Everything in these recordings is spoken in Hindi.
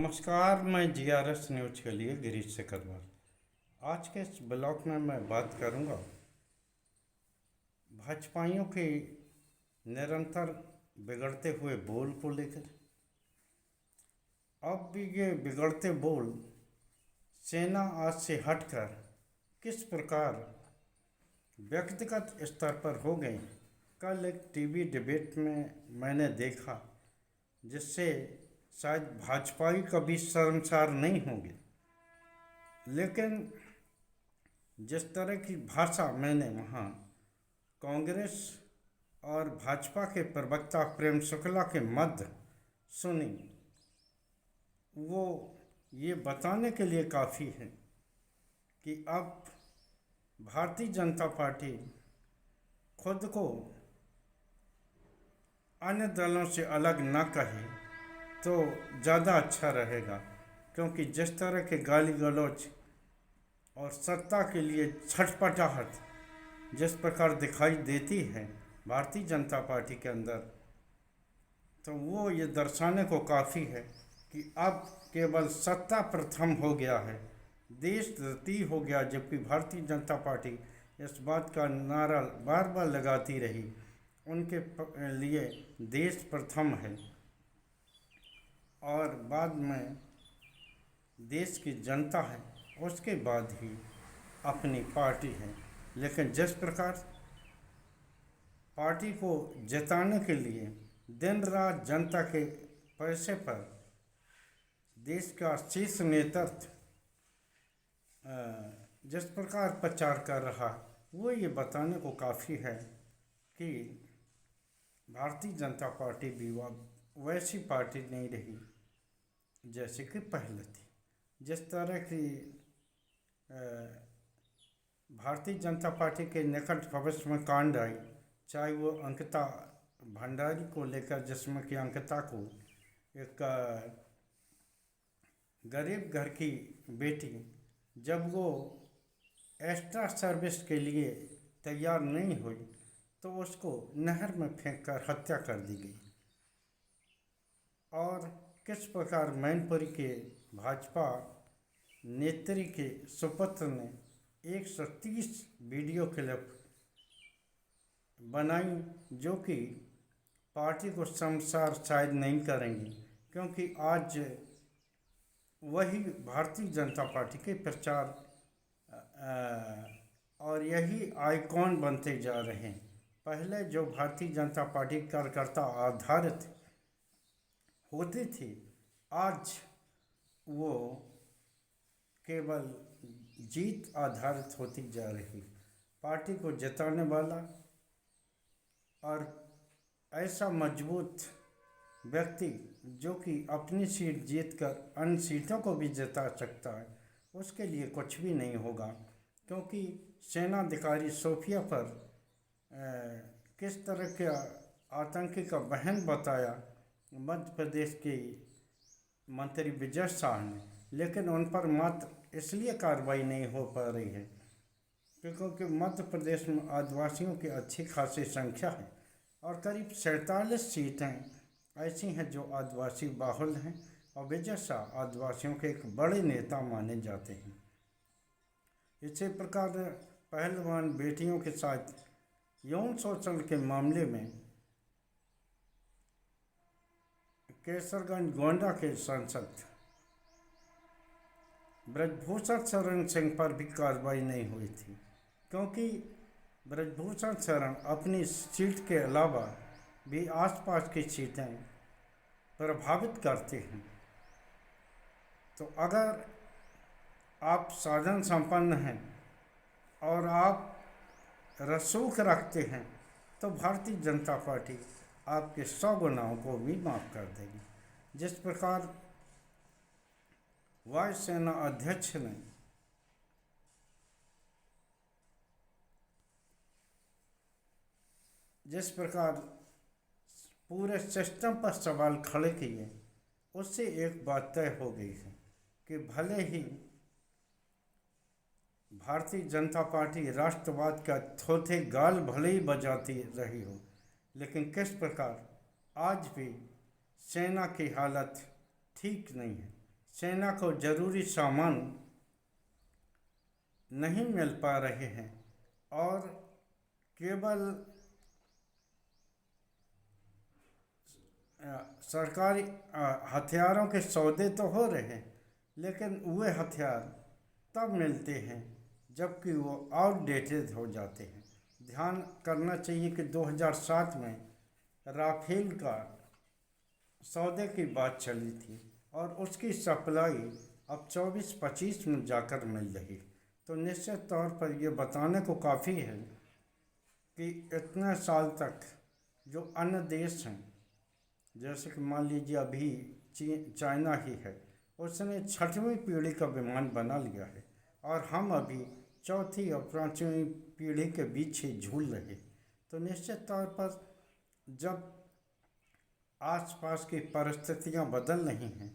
नमस्कार, मैं जीआरएस न्यूज के लिए गिरीश सिकरवार। आज के इस ब्लॉग में मैं बात करूंगा भाजपाइयों के निरंतर बिगड़ते हुए बोल को लेकर। अब भी ये बिगड़ते बोल सेना आज से हटकर किस प्रकार व्यक्तिगत स्तर पर हो गए। कल एक टीवी डिबेट में मैंने देखा जिससे शायद भाजपाई कभी शर्मसार नहीं होंगे, लेकिन जिस तरह की भाषा मैंने वहाँ कांग्रेस और भाजपा के प्रवक्ता प्रेम शुक्ला के मध्य सुनी, वो ये बताने के लिए काफ़ी है कि अब भारतीय जनता पार्टी खुद को अन्य दलों से अलग न कहे तो ज़्यादा अच्छा रहेगा, क्योंकि जिस तरह के गाली गलौज और सत्ता के लिए छटपटाहट जिस प्रकार दिखाई देती है भारतीय जनता पार्टी के अंदर, तो वो ये दर्शाने को काफ़ी है कि अब केवल सत्ता प्रथम हो गया है, देश द्वितीय हो गया। जबकि भारतीय जनता पार्टी इस बात का नारा बार बार लगाती रही, उनके लिए देश प्रथम है और बाद में देश की जनता है, उसके बाद ही अपनी पार्टी है। लेकिन जिस प्रकार पार्टी को जिताने के लिए दिन रात जनता के पैसे पर देश का शीर्ष नेतृत्व जिस प्रकार प्रचार कर रहा, वो ये बताने को काफ़ी है कि भारतीय जनता पार्टी भी वैसी पार्टी नहीं रही जैसे कि पहले थी। जिस तरह की भारतीय जनता पार्टी के निकट भविष्य में कांड आई, चाहे वो अंकिता भंडारी को लेकर, जिसमें कि अंकिता को एक गरीब घर की बेटी जब वो एक्स्ट्रा सर्विस के लिए तैयार नहीं हुई तो उसको नहर में फेंककर हत्या कर दी गई। और किस प्रकार मैनपुरी के भाजपा नेत्री के सुपुत्र ने 130 वीडियो क्लिप बनाई, जो कि पार्टी को शर्मसार शायद नहीं करेंगी, क्योंकि आज वही भारतीय जनता पार्टी के प्रचार और यही आइकॉन बनते जा रहे हैं। पहले जो भारतीय जनता पार्टी कार्यकर्ता आधारित होती थी, आज वो केवल जीत आधारित होती जा रही। पार्टी को जिताने वाला और ऐसा मजबूत व्यक्ति जो कि अपनी सीट जीतकर अन्य सीटों को भी जिता सकता है, उसके लिए कुछ भी नहीं होगा। क्योंकि सेनाधिकारी सोफिया पर किस तरह के आतंकी का बहन बताया मध्य प्रदेश के मंत्री विजय शाह ने, लेकिन उन पर मात्र इसलिए कार्रवाई नहीं हो पा रही है क्योंकि मध्य प्रदेश में आदिवासियों की अच्छी खासी संख्या है और करीब 47 सीटें ऐसी हैं जो आदिवासी बाहुल हैं, और विजय शाह आदिवासियों के एक बड़े नेता माने जाते हैं। इसी प्रकार पहलवान बेटियों के साथ यौन शोषण के मामले में केसरगंज गोंडा के सांसद ब्रजभूषण शरण सिंह पर भी कार्रवाई नहीं हुई थी, क्योंकि ब्रजभूषण शरण अपनी सीट के अलावा भी आसपास की सीटें प्रभावित करते हैं। तो अगर आप साधन संपन्न हैं और आप रसूख रखते हैं तो भारतीय जनता पार्टी आपके 100 गुनाहों को भी माफ़ कर देगी। जिस प्रकार वायुसेना अध्यक्ष ने जिस प्रकार पूरे सिस्टम पर सवाल खड़े किए, उससे एक बात तय हो गई है कि भले ही भारतीय जनता पार्टी राष्ट्रवाद का थोथे गाल भले ही बजाती रही हो, लेकिन किस प्रकार आज भी सेना की हालत ठीक नहीं है। सेना को जरूरी सामान नहीं मिल पा रहे हैं और केवल सरकारी हथियारों के सौदे तो हो रहे हैं, लेकिन वे हथियार तब मिलते हैं जबकि वो आउटडेटेड हो जाते हैं। ध्यान करना चाहिए कि 2007 में राफेल का सौदे की बात चली थी और उसकी सप्लाई अब 24-25 में जाकर मिल रही। तो निश्चित तौर पर यह बताने को काफ़ी है कि इतने साल तक जो अन्य देश हैं, जैसे कि मान लीजिए अभी चाइना ही है, उसने 6वीं पीढ़ी का विमान बना लिया है और हम अभी 4थी और 5वीं पीढ़ी के बीच ही झूल रहे। तो निश्चित तौर पर जब आसपास की परिस्थितियां बदल रही हैं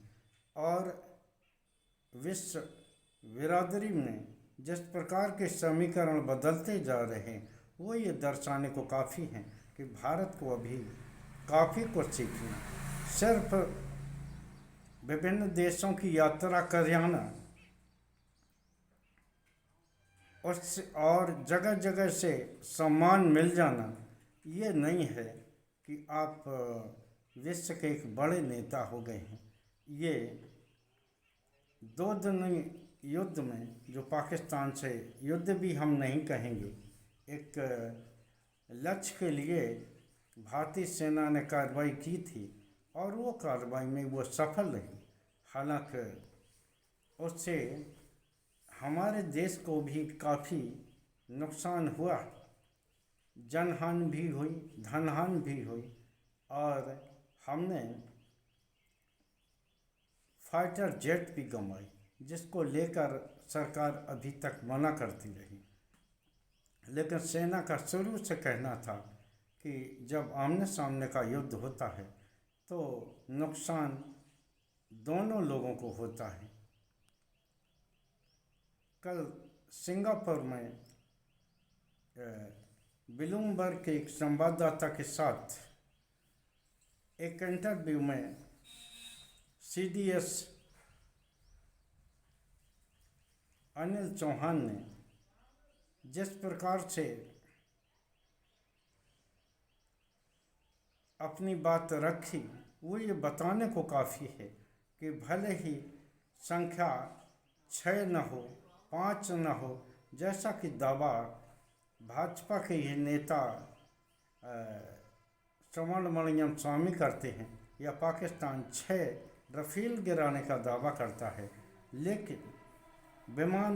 और विश्व बिरादरी में जिस प्रकार के समीकरण बदलते जा रहे हैं, वो ये दर्शाने को काफ़ी हैं कि भारत को अभी काफ़ी कुछ सीखना। सिर्फ विभिन्न देशों की यात्रा कर जाना उस और जगह जगह से सम्मान मिल जाना ये नहीं है कि आप विश्व के एक बड़े नेता हो गए हैं। ये 2 दिन युद्ध में जो पाकिस्तान से युद्ध भी हम नहीं कहेंगे, एक लक्ष्य के लिए भारतीय सेना ने कार्रवाई की थी और वो कार्रवाई में वो सफल रही। हालांकि उससे हमारे देश को भी काफ़ी नुकसान हुआ, जनहानि भी हुई, धनहानि भी हुई और हमने फाइटर जेट भी गंवाई, जिसको लेकर सरकार अभी तक मना करती रही। लेकिन सेना का शुरू से कहना था कि जब आमने सामने का युद्ध होता है तो नुकसान दोनों लोगों को होता है। कल सिंगापुर में ब्लूमबर्ग के एक संवाददाता के साथ एक इंटरव्यू में CDS अनिल चौहान ने जिस प्रकार से अपनी बात रखी, वो ये बताने को काफ़ी है कि भले ही संख्या 6 न हो, 5 न हो, जैसा कि दावा भाजपा के ही नेता सुब्रमण्यम स्वामी करते हैं, या पाकिस्तान 6 राफेल गिराने का दावा करता है, लेकिन विमान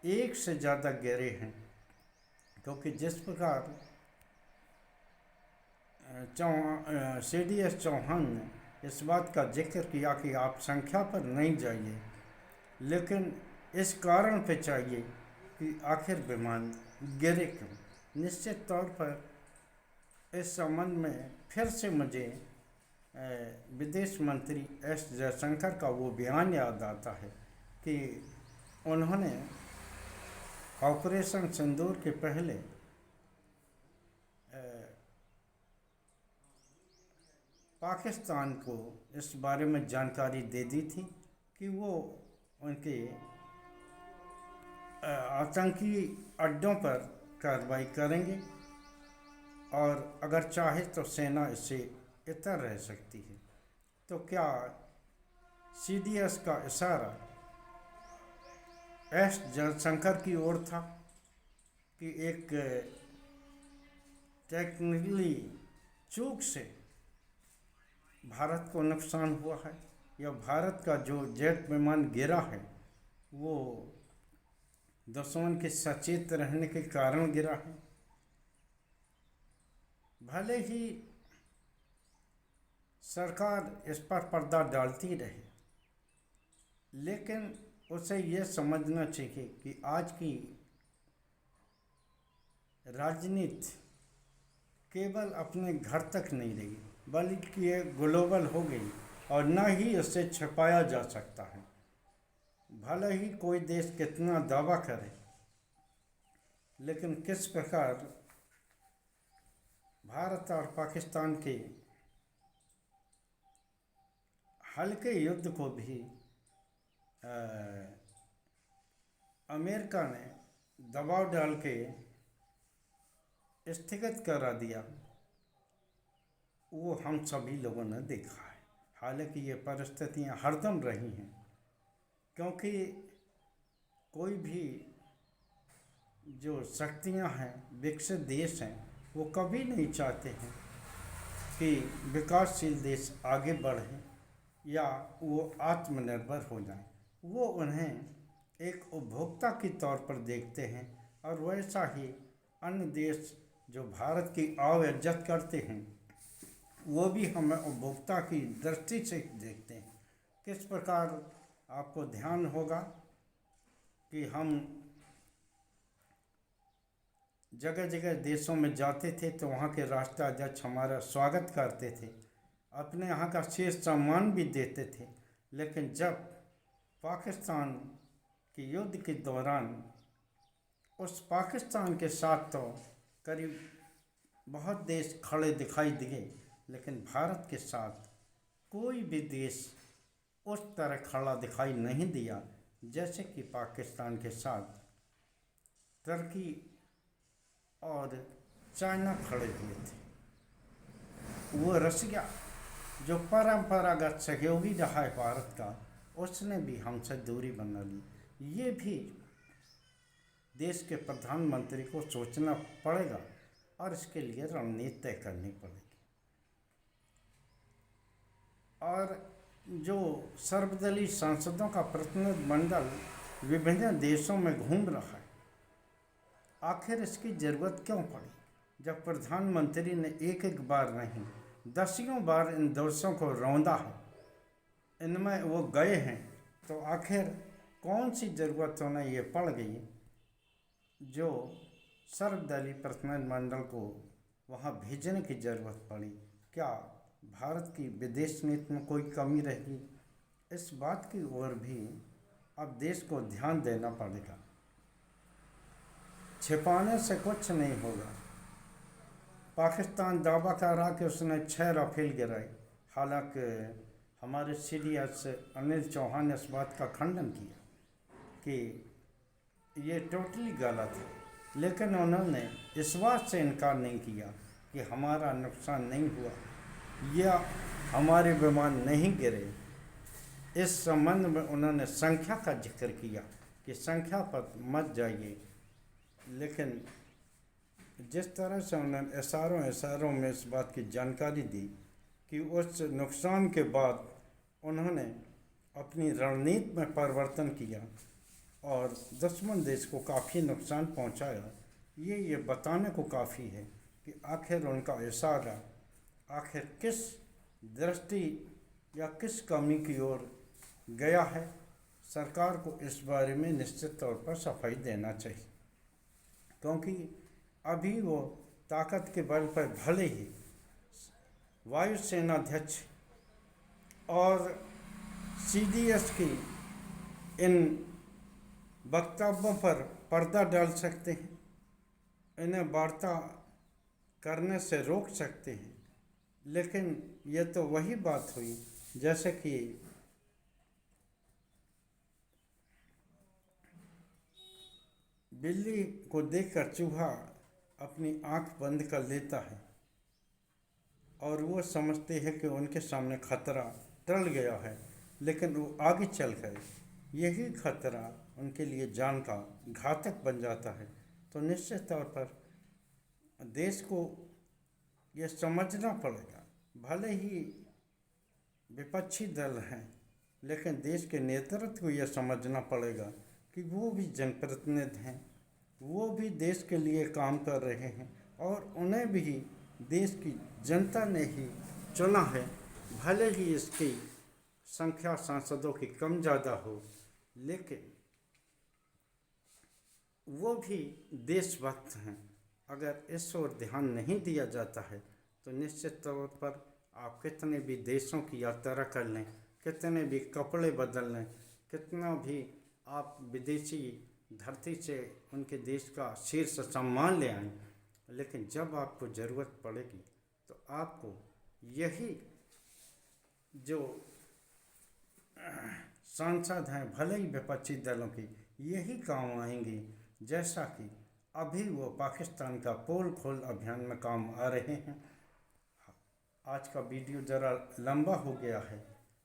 1 से ज़्यादा गिरे हैं। क्योंकि जिस प्रकार CDS चौहान ने इस बात का जिक्र किया कि आप संख्या पर नहीं जाइए, लेकिन इस कारण पे चाहिए कि आखिर विमान गिरे क्यों। निश्चित तौर पर इस संबंध में फिर से मुझे विदेश मंत्री S जयशंकर का वो बयान याद आता है कि उन्होंने ऑपरेशन सिंदूर के पहले पाकिस्तान को इस बारे में जानकारी दे दी थी कि वो उनके आतंकी अड्डों पर कार्रवाई करेंगे और अगर चाहे तो सेना इससे इतर रह सकती है। तो क्या CDS का इशारा S जयशंकर की ओर था कि एक टेक्निकली चूक से भारत को नुकसान हुआ है, या भारत का जो जेट विमान गिरा है वो दुश्मन के सचेत रहने के कारण गिरा है? भले ही सरकार इस पर पर्दा डालती रहे, लेकिन उसे यह समझना चाहिए कि आज की राजनीति केवल अपने घर तक नहीं रही, बल्कि ये ग्लोबल हो गई और न ही इससे छिपाया जा सकता है। भले ही कोई देश कितना दावा करे, लेकिन किस प्रकार भारत और पाकिस्तान के हल्के युद्ध को भी अमेरिका ने दबाव डाल के स्थगित करा दिया, वो हम सभी लोगों ने देखा है। हालांकि ये परिस्थितियां हरदम रही हैं, क्योंकि कोई भी जो शक्तियां हैं, विकसित देश हैं, वो कभी नहीं चाहते हैं कि विकासशील देश आगे बढ़ें या वो आत्मनिर्भर हो जाएं। वो उन्हें एक उपभोक्ता के तौर पर देखते हैं, और वैसा ही अन्य देश जो भारत की आव इज्जत करते हैं, वो भी हमें उपभोक्ता की दृष्टि से देखते हैं। किस प्रकार आपको ध्यान होगा कि हम जगह जगह देशों में जाते थे तो वहाँ के राष्ट्राध्यक्ष हमारा स्वागत करते थे, अपने यहाँ का शेष सम्मान भी देते थे। लेकिन जब पाकिस्तान के युद्ध के दौरान उस पाकिस्तान के साथ तो करीब बहुत देश खड़े दिखाई दिए, लेकिन भारत के साथ कोई भी देश उस तरह खड़ा दिखाई नहीं दिया जैसे कि पाकिस्तान के साथ तुर्की और चाइना खड़े हुए थे। वो रसिया जो परंपरागत सहयोगी रहा है भारत का, उसने भी हमसे दूरी बना ली। ये भी देश के प्रधानमंत्री को सोचना पड़ेगा और इसके लिए रणनीति तय करनी पड़ेगी। और जो सर्वदलीय सांसदों का प्रतिनिधिमंडल विभिन्न देशों में घूम रहा है, आखिर इसकी ज़रूरत क्यों पड़ी? जब प्रधानमंत्री ने एक एक बार नहीं, दसियों बार इन देशों को रौंदा है, इनमें वो गए हैं, तो आखिर कौन सी ज़रूरत उन्हें ये पड़ गई जो सर्वदलीय प्रतिनिधिमंडल को वहाँ भेजने की ज़रूरत पड़ी? क्या भारत की विदेश नीति में कोई कमी रहेगी? इस बात की ओर भी अब देश को ध्यान देना पड़ेगा। छिपाने से कुछ नहीं होगा। पाकिस्तान दावा कर रहा कि उसने 6 राफेल गिराए, हालांकि हमारे सीडीएस अनिल चौहान ने इस बात का खंडन किया कि ये टोटली गलत है। लेकिन उन्होंने इस बात से इनकार नहीं किया कि हमारा नुकसान नहीं हुआ या हमारे विमान नहीं गिरे। इस संबंध में उन्होंने संख्या का जिक्र किया कि संख्या पर मत जाइए, लेकिन जिस तरह से उन्होंने इशारों में इस बात की जानकारी दी कि उस नुकसान के बाद उन्होंने अपनी रणनीति में परिवर्तन किया और दुश्मन देश को काफ़ी नुकसान पहुंचाया, ये बताने को काफ़ी है कि आखिर उनका इशारा आखिर किस दृष्टि या किस कमी की ओर गया है। सरकार को इस बारे में निश्चित तौर पर सफाई देना चाहिए, क्योंकि अभी वो ताकत के बल पर भले ही वायुसेना अध्यक्ष और सीडीएस की इन वक्तव्यों पर पर्दा डाल सकते हैं, इन्हें वार्ता करने से रोक सकते हैं, लेकिन ये तो वही बात हुई जैसे कि बिल्ली को देखकर चूहा अपनी आंख बंद कर लेता है और वो समझते हैं कि उनके सामने खतरा टल गया है, लेकिन वो आगे चल गए। यही खतरा उनके लिए जान का घातक बन जाता है। तो निश्चित तौर पर देश को ये समझना पड़ेगा, भले ही विपक्षी दल हैं, लेकिन देश के नेतृत्व को यह समझना पड़ेगा कि वो भी जनप्रतिनिधि हैं, वो भी देश के लिए काम कर रहे हैं और उन्हें भी देश की जनता ने ही चुना है। भले ही इसकी संख्या सांसदों की कम ज़्यादा हो, लेकिन वो भी देशभक्त हैं। अगर इस ओर ध्यान नहीं दिया जाता है तो निश्चित तौर पर आप कितने भी देशों की यात्रा कर लें, कितने भी कपड़े बदल लें, कितना भी आप विदेशी धरती से उनके देश का शीर्ष सम्मान ले आएं, लेकिन जब आपको ज़रूरत पड़ेगी तो आपको यही जो सांसद हैं, भले ही विपक्षी दलों के, यही काम आएंगे। जैसा कि अभी वो पाकिस्तान का पोल खोल अभियान में काम आ रहे हैं। आज का वीडियो ज़रा लंबा हो गया है,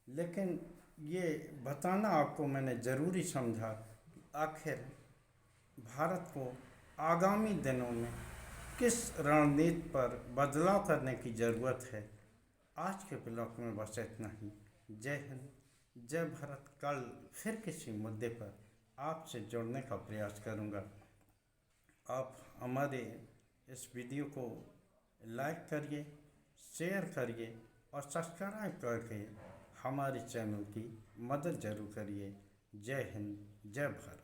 लेकिन ये बताना आपको मैंने ज़रूरी समझा कि आखिर भारत को आगामी दिनों में किस रणनीति पर बदलाव करने की ज़रूरत है। आज के ब्लॉग में बस इतना ही। जय हिंद, जय भारत। कल फिर किसी मुद्दे पर आपसे जुड़ने का प्रयास करूँगा। आप हमारे इस वीडियो को लाइक करिए, शेयर करिए और सब्सक्राइब करके हमारे चैनल की मदद ज़रूर करिए। जय हिंद, जय भारत।